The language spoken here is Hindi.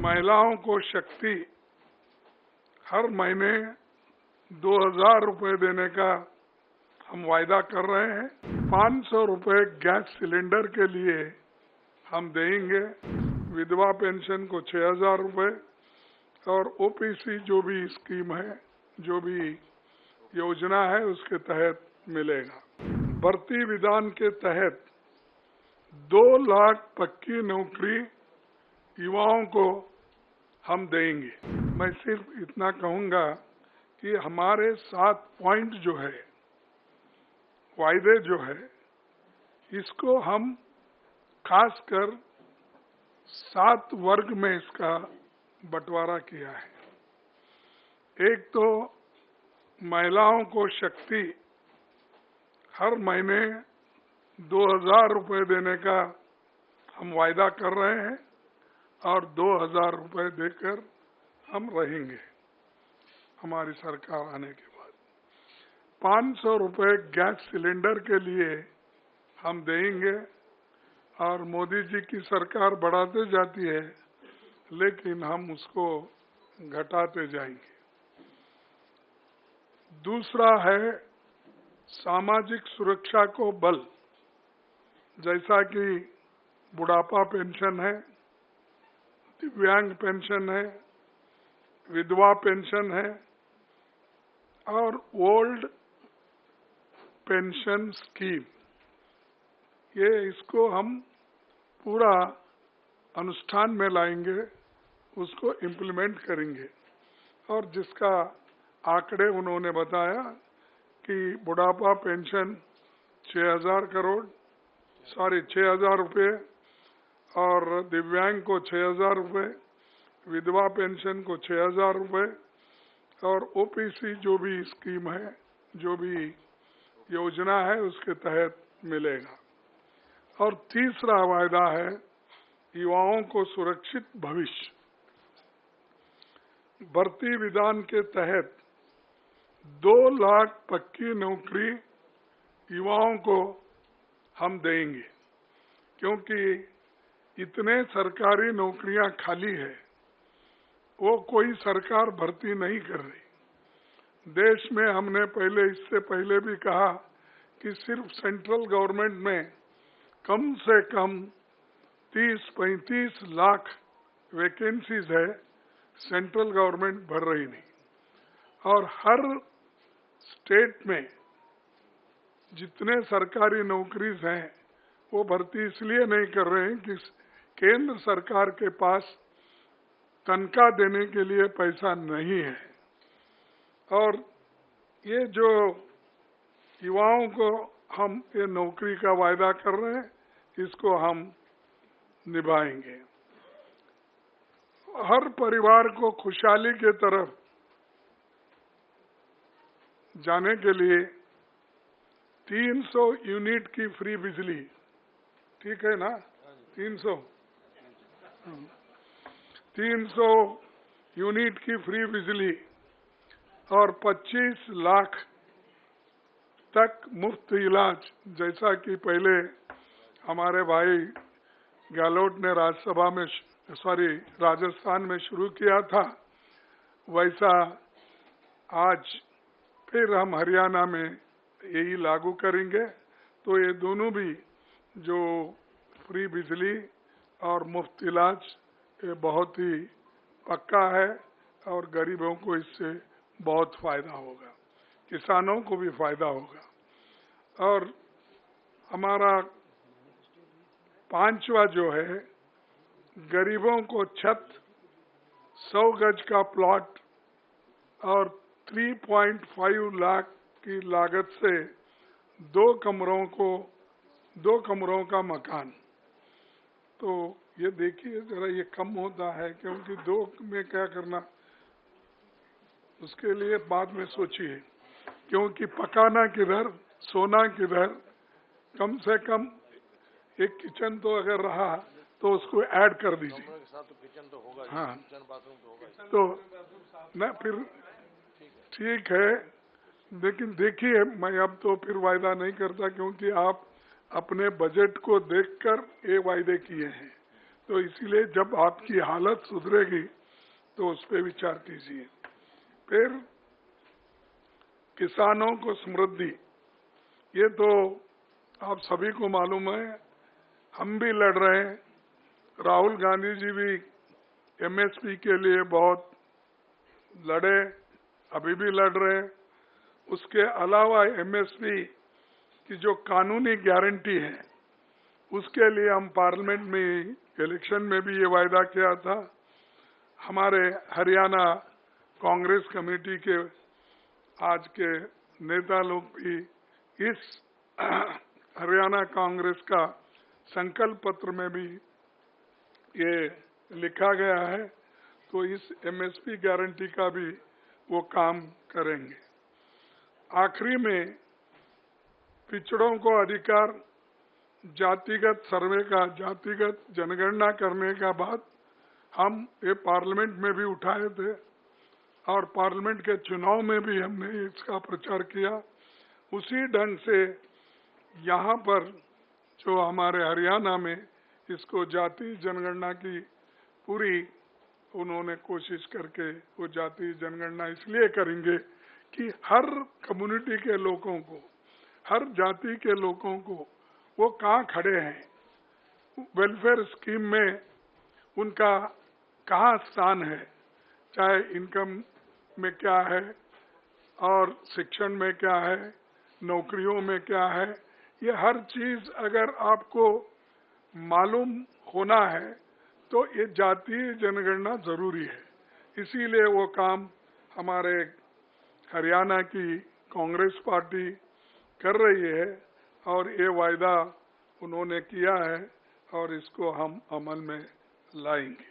महिलाओं को शक्ति हर महीने 2000 रुपये देने का हम वायदा कर रहे हैं। 500 रुपये गैस सिलेंडर के लिए हम देंगे। विधवा पेंशन को 6000 रुपये और ओपीसी जो भी स्कीम है, जो भी योजना है उसके तहत मिलेगा। भर्ती विधान के तहत 2 लाख पक्की नौकरी युवाओं को हम देंगे। मैं सिर्फ इतना कहूंगा कि हमारे 7 पॉइंट जो है, वायदे जो है, इसको हम खासकर 7 वर्ग में इसका बंटवारा किया है। एक तो महिलाओं को शक्ति हर महीने 2000 रुपये देने का हम वायदा कर रहे हैं और 2000 रुपये देकर हम रहेंगे हमारी सरकार आने के बाद। 500 रुपये गैस सिलेंडर के लिए हम देंगे और मोदी जी की सरकार बढ़ाते जाती है, लेकिन हम उसको घटाते जाएंगे। दूसरा है सामाजिक सुरक्षा को बल, जैसा कि बुढ़ापा पेंशन है, दिव्यांग पेंशन है, विधवा पेंशन है और ओल्ड पेंशन स्कीम। ये इसको हम पूरा अनुष्ठान में लाएंगे, उसको इम्प्लीमेंट करेंगे। और जिसका आंकड़े उन्होंने बताया कि बुढ़ापा पेंशन 6000 रुपये और दिव्यांग को 6000 रुपये, विधवा पेंशन को 6000 रुपये और ओपीसी जो भी स्कीम है, जो भी योजना है उसके तहत मिलेगा। और तीसरा वायदा है युवाओं को सुरक्षित भविष्य। भर्ती विधान के तहत 2 लाख पक्की नौकरी युवाओं को हम देंगे, क्योंकि इतने सरकारी नौकरियां खाली है, वो कोई सरकार भर्ती नहीं कर रही। देश में हमने इससे पहले भी कहा कि सिर्फ सेंट्रल गवर्नमेंट में कम से कम 30-35 लाख वैकेंसीज है, सेंट्रल गवर्नमेंट भर रही नहीं। और हर स्टेट में जितने सरकारी नौकरीज हैं वो भर्ती इसलिए नहीं कर रहे हैं कि केंद्र सरकार के पास तनख्वाह देने के लिए पैसा नहीं है। और ये जो युवाओं को हम ये नौकरी का वायदा कर रहे हैं, इसको हम निभाएंगे। हर परिवार को खुशहाली के तरफ जाने के लिए 300 यूनिट की फ्री बिजली, ठीक है ना? 300 यूनिट की फ्री बिजली और 25 लाख तक मुफ्त इलाज, जैसा कि पहले हमारे भाई गहलोत ने राजस्थान में शुरू किया था, वैसा आज फिर हम हरियाणा में यही लागू करेंगे। तो ये दोनों भी जो फ्री बिजली और मुफ्त इलाज, ये बहुत ही पक्का है और गरीबों को इससे बहुत फायदा होगा, किसानों को भी फायदा होगा। और हमारा 5वां जो है, गरीबों को छत, 100 गज का प्लॉट और 3.5 लाख की लागत से 2 कमरों का मकान। तो ये देखिए जरा, ये कम होता है, क्योंकि 2 में क्या करना, उसके लिए बाद में सोचिए, क्योंकि पकाना किधर, सोना किधर। कम से कम एक किचन तो अगर रहा तो उसको ऐड कर दीजिए। हाँ, तो न फिर ठीक है, लेकिन देखिए, मैं अब तो फिर वायदा नहीं करता, क्योंकि आप अपने बजट को देखकर ये वायदे किए हैं। तो इसीलिए जब आपकी हालत सुधरेगी तो उस पर विचार कीजिए। फिर किसानों को समृद्धि, ये तो आप सभी को मालूम है, हम भी लड़ रहे हैं। राहुल गांधी जी भी एमएसपी के लिए बहुत लड़े, अभी भी लड़ रहे हैं। उसके अलावा एमएसपी की जो कानूनी गारंटी है, उसके लिए हम पार्लियामेंट में इलेक्शन में भी ये वायदा किया था। हमारे हरियाणा कांग्रेस कमेटी के आज के नेता लोग भी इस हरियाणा कांग्रेस का संकल्प पत्र में भी ये लिखा गया है, तो इस एमएसपी गारंटी का भी वो काम करेंगे। आखिरी में पिछड़ों को अधिकार, जातिगत सर्वे का, जातिगत जनगणना करने का बात हम ये पार्लियामेंट में भी उठाए थे और पार्लियामेंट के चुनाव में भी हमने इसका प्रचार किया। उसी ढंग से यहाँ पर जो हमारे हरियाणा में इसको जाति जनगणना की पूरी उन्होंने कोशिश करके वो जाति जनगणना इसलिए करेंगे कि हर कम्युनिटी के लोगों को, हर जाति के लोगों को वो कहाँ खड़े हैं, वेलफेयर स्कीम में उनका कहाँ स्थान है, चाहे इनकम में क्या है और शिक्षण में क्या है, नौकरियों में क्या है, ये हर चीज अगर आपको मालूम होना है तो ये जातीय जनगणना जरूरी है। इसीलिए वो काम हमारे हरियाणा की कांग्रेस पार्टी कर रही है और ये वायदा उन्होंने किया है और इसको हम अमल में लाएंगे।